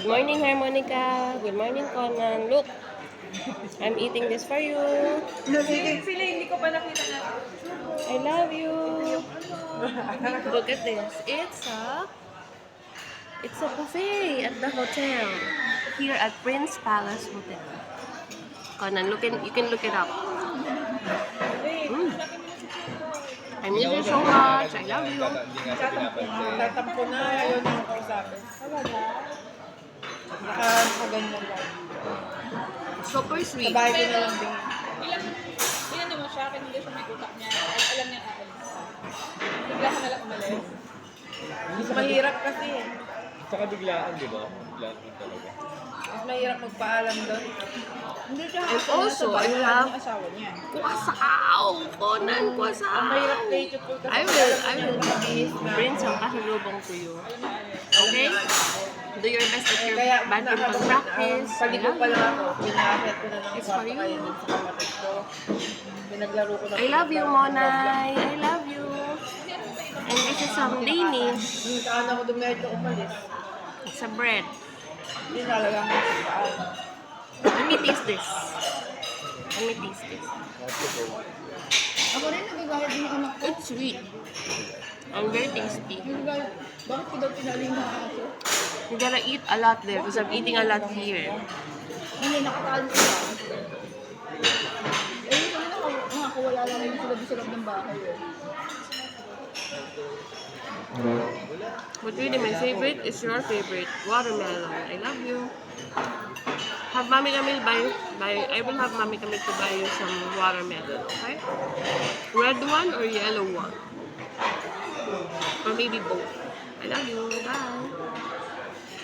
morning, Harmonica. Good morning, Conan. Look, I'm eating this for you. Sila hindi ko pa nakita na. I love you. Look at this. It's a buffet at the hotel here at Prince Palace Hotel. Conan, you can look it up. I miss you so much. I love you. Tatampo na, ayaw na ako kausapin. Nakaganyan lang. Super sweet. Sabay ko na lang din. Ilan naman siya, kaya hindi siya may utak niya. Alam niya aalis ka. Bigla ka nalang umalis. Mas mahirap kasi eh. Saka biglaan, di ba? Biglaan din talaga. Mas mahirap magpaalam doon. Hindi siya And also, I have asawa niya. Kwasao! Conan, Ang kwasao! mahirap na ito po kasi I will bring some pasalubong to you. Okay? Do your best at your badminton practice. Paligo pa lang ako. Pinaset ko na ng It's for kwarto you. kayo dun sa kapatid ko. Pinaglaro ko na. I love you, Monay. I love you. And this is some Danish. Saan ako dumiretso umalis. It's a bread. Hindi talaga ako sa paan. Let me taste this. Let me taste this. Ako rin nagagalit din yung anak ko. It's sweet. And very tasty. Nagagalit. Bakit ko daw pinaling ng aso? You gotta eat a lot there because I'm eating a lot here. Hindi, nakatalo sila. Eh, yung kanina ako wala lang yung sila sa loob ng bahay eh. But really, my favorite is your favorite, watermelon. I love you. Have Mami Camille I will have Mami Camille to buy you some watermelon, okay? Red one or yellow one? Or maybe both. I love you. Bye.